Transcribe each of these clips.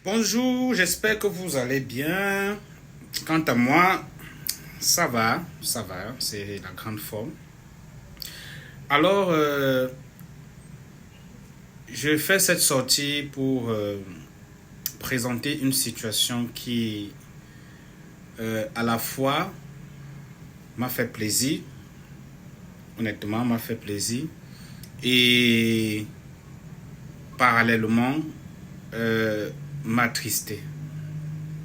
Bonjour, j'espère que vous allez bien. Quant à moi, ça va, c'est la grande forme. Alors, je fais cette sortie pour présenter une situation qui, à la fois, m'a fait plaisir, honnêtement, m'a fait plaisir, et parallèlement, m'a attristé.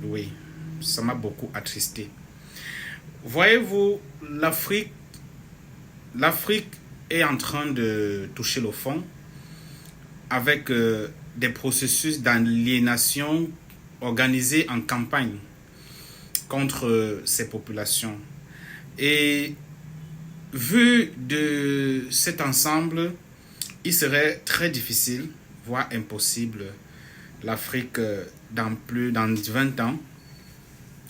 Oui, ça m'a beaucoup attristé. Voyez-vous, l'Afrique est en train de toucher le fond avec des processus d'aliénation organisés en campagne contre ces populations. Et vu de cet ensemble, il serait très difficile, voire impossible, l'Afrique dans 20 ans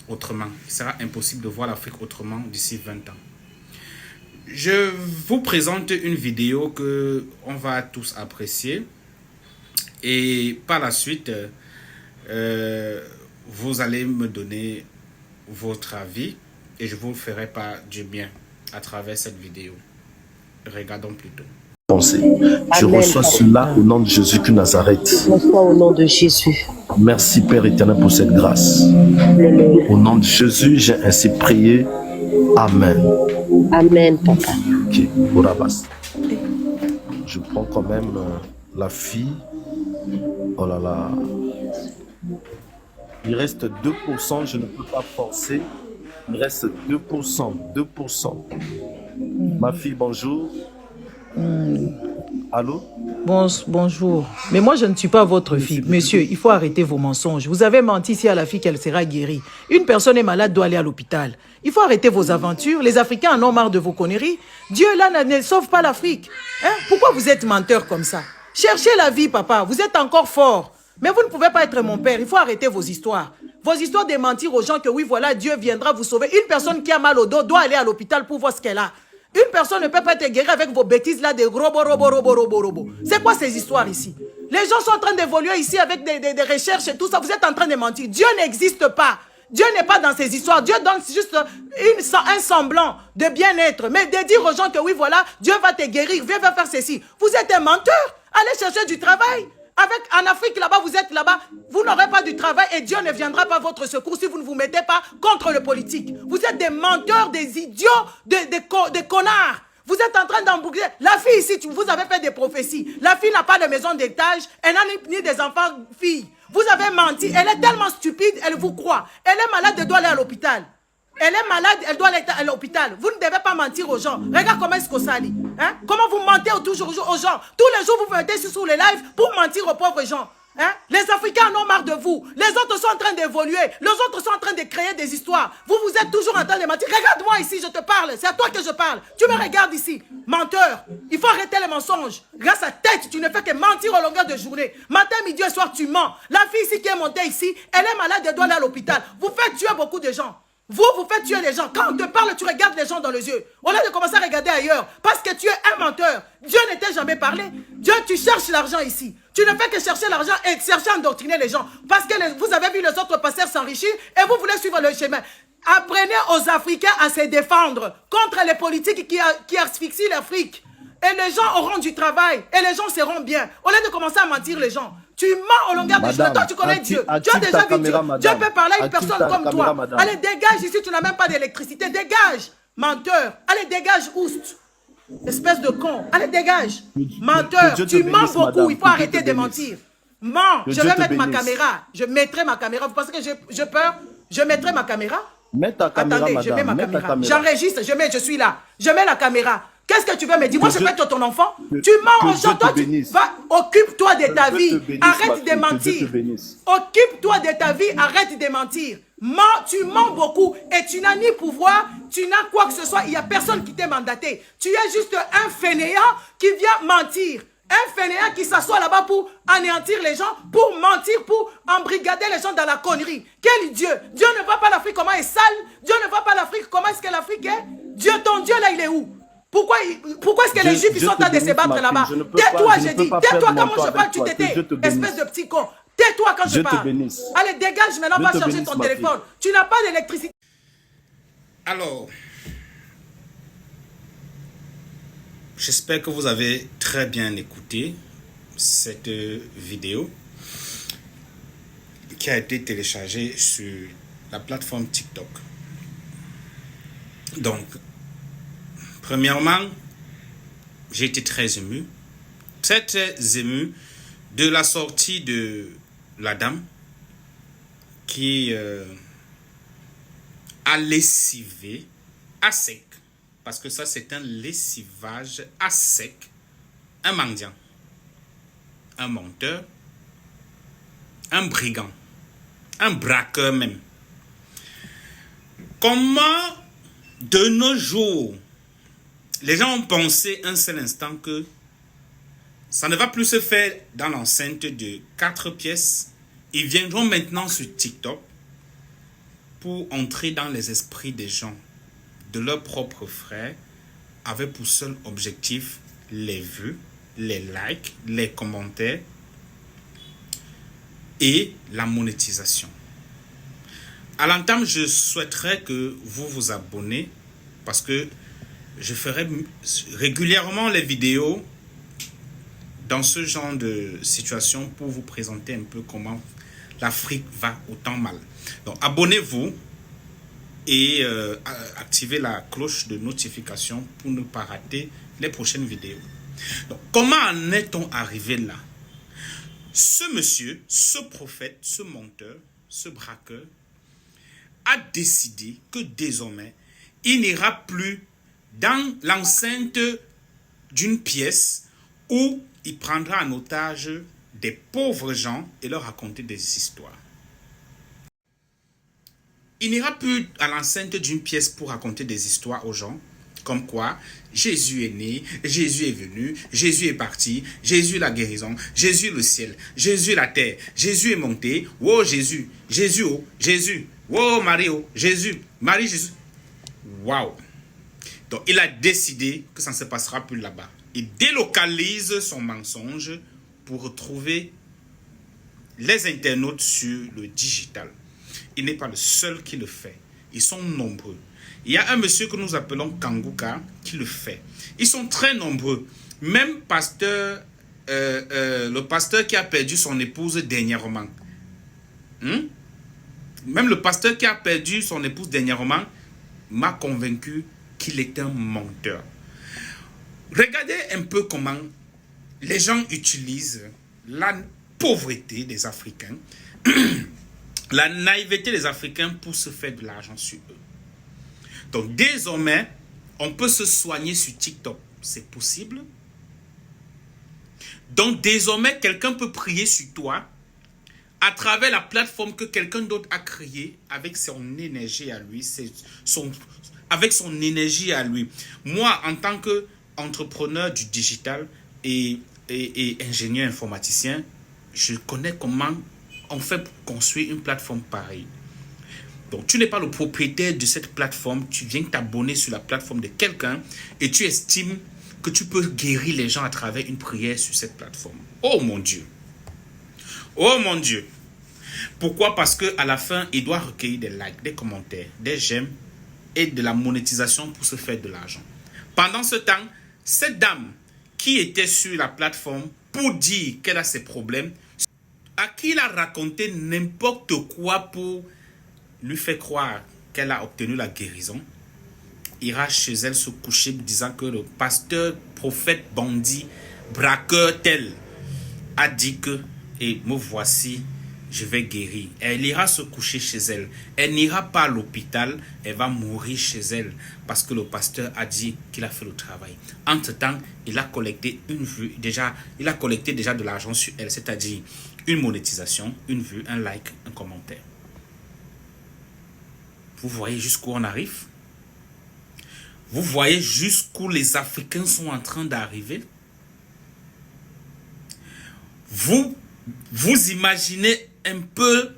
autrement. Il sera impossible de voir l'Afrique autrement d'ici 20 ans. Je vous présente une vidéo que on va tous apprécier et par la suite, vous allez me donner votre avis et je vous ferai pas du bien à travers cette vidéo. Regardons plutôt. Je reçois cela au nom de Jésus de Nazareth. Je reçois au nom de Jésus. Merci Père éternel pour cette grâce. Au nom de Jésus, j'ai ainsi prié. Amen. Amen, papa. Ok, Borabas. Je prends quand même la fille. Oh là là. Il reste 2%, je ne peux pas forcer. Il reste 2%, 2%. Ma fille, bonjour. Allô? Bonjour. Mais moi, je ne suis pas votre fille. Monsieur, il faut arrêter vos mensonges. Vous avez menti ici à la fille qu'elle sera guérie. Une personne est malade, doit aller à l'hôpital. Il faut arrêter vos aventures. Les Africains en ont marre de vos conneries. Dieu, là, ne sauve pas l'Afrique. Hein? Pourquoi vous êtes menteur comme ça? Cherchez la vie, papa. Vous êtes encore fort. Mais vous ne pouvez pas être mon père. Il faut arrêter vos histoires. Vos histoires de mentir aux gens que oui, voilà, Dieu viendra vous sauver. Une personne qui a mal au dos doit aller à l'hôpital pour voir ce qu'elle a. Une personne ne peut pas être guérie avec vos bêtises là, des robo. C'est quoi ces histoires ici? Les gens sont en train d'évoluer ici avec des recherches et tout ça. Vous êtes en train de mentir. Dieu n'existe pas. Dieu n'est pas dans ces histoires. Dieu donne juste un semblant de bien-être. Mais de dire aux gens que oui, voilà, Dieu va te guérir, viens faire ceci. Vous êtes un menteur. Allez chercher du travail. En Afrique, là-bas, vous êtes là-bas, vous n'aurez pas du travail et Dieu ne viendra pas à votre secours si vous ne vous mettez pas contre le politique. Vous êtes des menteurs, des idiots, des connards. Vous êtes en train d'emboucler. La fille ici, vous avez fait des prophéties. La fille n'a pas de maison d'étage, elle n'a ni des enfants filles. Vous avez menti, elle est tellement stupide, elle vous croit. Elle est malade, elle doit aller à l'hôpital. Elle est malade, elle doit aller à l'hôpital. Vous ne devez pas mentir aux gens. Regarde comment est-ce qu'on s'allie. Hein? Comment vous mentez toujours aux gens. Tous les jours, vous venez sur les lives pour mentir aux pauvres gens. Hein? Les Africains en ont marre de vous. Les autres sont en train d'évoluer. Les autres sont en train de créer des histoires. Vous êtes toujours en train de mentir. Regarde-moi ici, je te parle. C'est à toi que je parle. Tu me regardes ici. Menteur. Il faut arrêter les mensonges. Grâce à tête, tu ne fais que mentir au longueur de journée. Matin, midi et soir, tu mens. La fille ici qui est montée ici, elle est malade, elle doit aller à l'hôpital. Vous faites tuer beaucoup de gens. Vous faites tuer les gens. Quand on te parle, tu regardes les gens dans les yeux. Au lieu de commencer à regarder ailleurs. Parce que tu es un menteur. Dieu ne t'a jamais parlé. Dieu, tu cherches l'argent ici. Tu ne fais que chercher l'argent et chercher à endoctriner les gens. Parce que vous avez vu les autres pasteurs s'enrichir et vous voulez suivre le chemin. Apprenez aux Africains à se défendre contre les politiques qui asphyxient l'Afrique. Et les gens auront du travail. Et les gens seront bien. Au lieu de commencer à mentir les gens. Tu mens au longueur des journées. Toi, tu connais Dieu. Tu as déjà vu Dieu. Dieu peut parler à une personne comme toi. Allez, dégage ici, tu n'as même pas d'électricité. Dégage, menteur. Allez, dégage, oust. Espèce de con. Allez, dégage. Menteur, tu mens beaucoup. Il faut arrêter de mentir. Mens. Je vais mettre ma caméra. Je mettrai ma caméra. Vous pensez que j'ai peur? Je mettrai ma caméra. Mets ta caméra, attendez, madame. Je mets ma caméra. J'enregistre, je suis là. Je mets la caméra. Qu'est-ce que tu veux me dire? Moi, je peux être ton enfant. Tu mens aux gens. Toi, occupe-toi de ta vie. Arrête de mentir. Occupe-toi de ta vie. Arrête de mentir. Tu mens beaucoup et tu n'as ni pouvoir, tu n'as quoi que ce soit. Il n'y a personne qui t'est mandaté. Tu es juste un fainéant qui vient mentir. Un fainéant qui s'assoit là-bas pour anéantir les gens, pour mentir, pour embrigader les gens dans la connerie. Quel Dieu? Dieu ne voit pas l'Afrique comment elle est sale. Dieu ne voit pas l'Afrique comment est-ce que l'Afrique est. Dieu, ton Dieu là, il est où? Pourquoi est-ce que les Juifs ils sont en train de se battre là-bas? Tais-toi, j'ai dit. Tais-toi, comment je parle, tu t'étais. Espèce de petit con. Tais-toi quand je Dieu te parle. bénisse. Allez, dégage maintenant, Dieu va te chercher bénisse, ton ma fille. téléphone. Tu n'as pas d'électricité. Alors, j'espère que vous avez très bien écouté cette vidéo qui a été téléchargée sur la plateforme TikTok. Donc, premièrement, j'ai été très ému, très ému de la sortie de la dame qui a lessivé à sec, parce que ça c'est un lessivage à sec, un mendiant, un menteur, un brigand, un braqueur même. Comment de nos jours les gens ont pensé un seul instant que ça ne va plus se faire dans l'enceinte de 4 pièces. Ils viendront maintenant sur TikTok pour entrer dans les esprits des gens, de leurs propres frères, avec pour seul objectif les vues, les likes, les commentaires et la monétisation. À l'entame, je souhaiterais que vous vous abonnez parce que je ferai régulièrement les vidéos dans ce genre de situation pour vous présenter un peu comment l'Afrique va autant mal. Donc abonnez-vous et activez la cloche de notification pour ne pas rater les prochaines vidéos. Donc comment en est-on arrivé là? Ce monsieur, ce prophète, ce menteur, ce braqueur a décidé que désormais il n'ira plus dans l'enceinte d'une pièce où il prendra en otage des pauvres gens et leur raconter des histoires. Il n'ira plus à l'enceinte d'une pièce pour raconter des histoires aux gens, comme quoi Jésus est né, Jésus est venu, Jésus est parti, Jésus la guérison, Jésus le ciel, Jésus la terre, Jésus est monté, oh Jésus, Jésus, oh Jésus, oh Marie, oh Jésus, Marie, Jésus. Waouh! Donc il a décidé que ça ne se passera plus là-bas. Il délocalise son mensonge pour retrouver les internautes sur le digital. Il n'est pas le seul qui le fait. Ils sont nombreux. Il y a un monsieur que nous appelons Kanguka qui le fait. Ils sont très nombreux. Même pasteur, le pasteur qui a perdu son épouse dernièrement. Même le pasteur qui a perdu son épouse dernièrement m'a convaincu qu'il est un menteur. Regardez un peu comment les gens utilisent la pauvreté des Africains, la naïveté des Africains pour se faire de l'argent sur eux. Donc désormais, on peut se soigner sur TikTok. C'est possible. Donc désormais, quelqu'un peut prier sur toi à travers la plateforme que quelqu'un d'autre a créée avec son énergie à lui, avec son énergie à lui. Moi, en tant qu'entrepreneur du digital et ingénieur informaticien, je connais comment on fait pour construire une plateforme pareille. Donc, tu n'es pas le propriétaire de cette plateforme, tu viens t'abonner sur la plateforme de quelqu'un et tu estimes que tu peux guérir les gens à travers une prière sur cette plateforme. Oh mon Dieu! Oh mon Dieu! Pourquoi? Parce qu'à la fin, il doit recueillir des likes, des commentaires, des j'aime et de la monétisation pour se faire de l'argent. Pendant ce temps, cette dame qui était sur la plateforme pour dire qu'elle a ses problèmes, à qui il a raconté n'importe quoi pour lui faire croire qu'elle a obtenu la guérison, ira chez elle se coucher disant que le pasteur, prophète, bandit, braqueur tel a dit que, et me voici, je vais guérir. Elle ira se coucher chez elle. Elle n'ira pas à l'hôpital, elle va mourir chez elle parce que le pasteur a dit qu'il a fait le travail. Entre-temps, il a collecté une vue, il a collecté déjà de l'argent sur elle, c'est-à-dire une monétisation, une vue, un like, un commentaire. Vous voyez jusqu'où on arrive? Vous voyez jusqu'où les Africains sont en train d'arriver? Vous imaginez un peu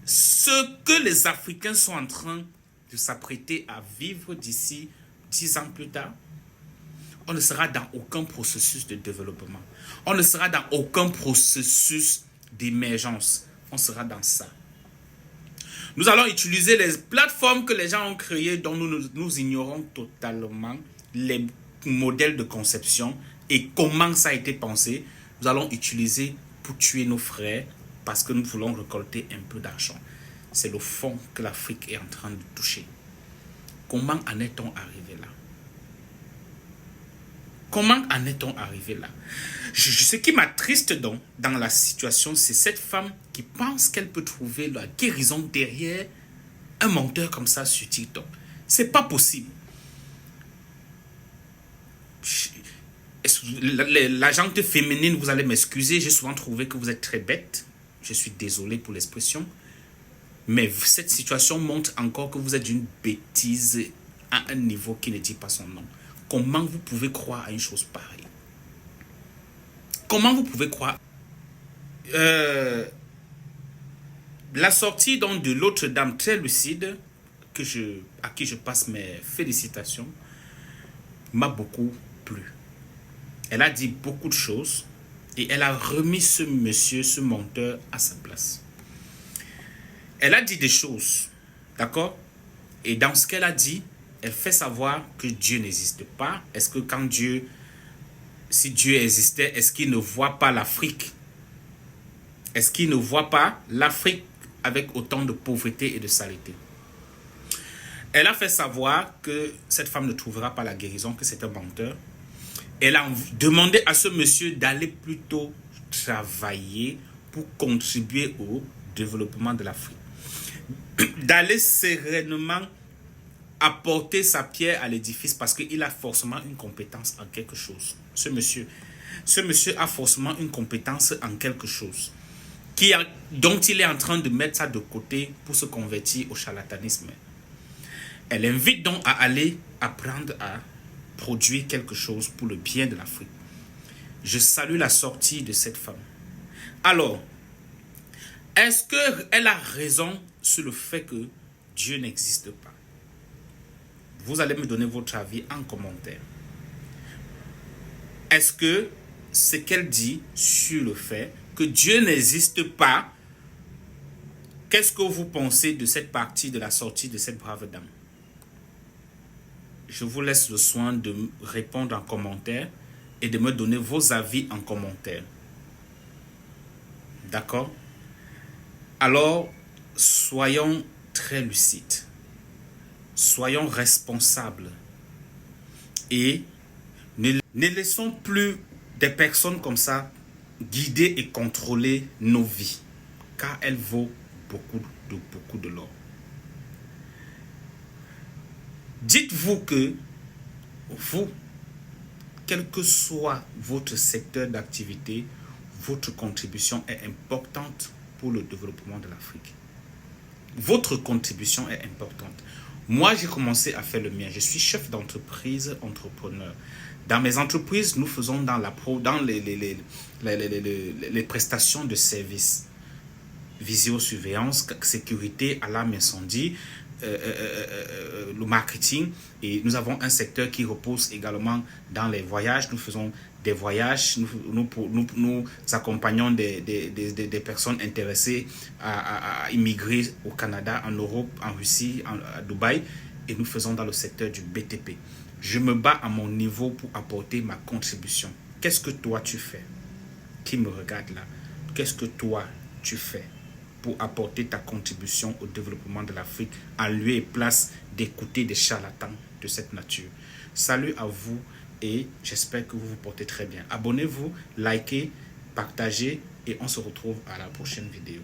ce que les Africains sont en train de s'apprêter à vivre d'ici 10 ans plus tard? On ne sera dans aucun processus de développement. On ne sera dans aucun processus d'émergence. On sera dans ça. Nous allons utiliser les plateformes que les gens ont créées dont nous ignorons totalement les modèles de conception et comment ça a été pensé. Nous allons utiliser pour tuer nos frères parce que nous voulons récolter un peu d'argent. C'est le fond que l'Afrique est en train de toucher. Comment en est-on arrivé là? Comment en est-on arrivé là? Ce qui m'attriste donc dans la situation, c'est cette femme qui pense qu'elle peut trouver la guérison derrière un menteur comme ça sur TikTok. C'est pas possible. La gente féminine, vous allez m'excuser, j'ai souvent trouvé que vous êtes très bête. Je suis désolé pour l'expression. Mais cette situation montre encore que vous êtes d'une bêtise à un niveau qui ne dit pas son nom. Comment vous pouvez croire à une chose pareille? Comment vous pouvez croire? La sortie donc de l'autre dame très lucide, à qui je passe mes félicitations, m'a beaucoup plu. Elle a dit beaucoup de choses et elle a remis ce monsieur, ce menteur à sa place. Elle a dit des choses, d'accord? Et dans ce qu'elle a dit, elle fait savoir que Dieu n'existe pas. Est-ce que si Dieu existait, est-ce qu'il ne voit pas l'Afrique? Est-ce qu'il ne voit pas l'Afrique avec autant de pauvreté et de saleté? Elle a fait savoir que cette femme ne trouvera pas la guérison, que c'est un menteur. Elle a demandé à ce monsieur d'aller plutôt travailler pour contribuer au développement de l'Afrique. D'aller sereinement apporter sa pierre à l'édifice parce qu'il a forcément une compétence en quelque chose. Ce monsieur a forcément une compétence en quelque chose dont il est en train de mettre ça de côté pour se convertir au charlatanisme. Elle invite donc à aller apprendre à produire quelque chose pour le bien de l'Afrique. Je salue la sortie de cette femme. Alors, est-ce qu'elle a raison sur le fait que Dieu n'existe pas? Vous allez me donner votre avis en commentaire. Est-ce que ce qu'elle dit sur le fait que Dieu n'existe pas, qu'est-ce que vous pensez de cette partie de la sortie de cette brave dame? Je vous laisse le soin de répondre en commentaire et de me donner vos avis en commentaire. D'accord? Alors, soyons très lucides. Soyons responsables. Et ne laissons plus des personnes comme ça guider et contrôler nos vies. Car elles vaut beaucoup de l'or. Dites-vous que vous, quel que soit votre secteur d'activité, votre contribution est importante pour le développement de l'Afrique. Votre contribution est importante. Moi, j'ai commencé à faire le mien. Je suis chef d'entreprise, entrepreneur. Dans mes entreprises, nous faisons dans les prestations de services. Visiosurveillance, sécurité, alarme incendie, le marketing. Et nous avons un secteur qui repose également dans les voyages. Nous faisons des voyages. Nous accompagnons des personnes intéressées à immigrer au Canada, en Europe, en Russie, à Dubaï. Et nous faisons dans le secteur du BTP. Je me bats à mon niveau pour apporter ma contribution. Qu'est-ce que toi tu fais? Qui me regarde là? Qu'est-ce que toi tu fais pour apporter ta contribution au développement de l'Afrique en lieu et place d'écouter des charlatans de cette nature? Salut à vous et j'espère que vous vous portez très bien. Abonnez-vous, likez, partagez et on se retrouve à la prochaine vidéo.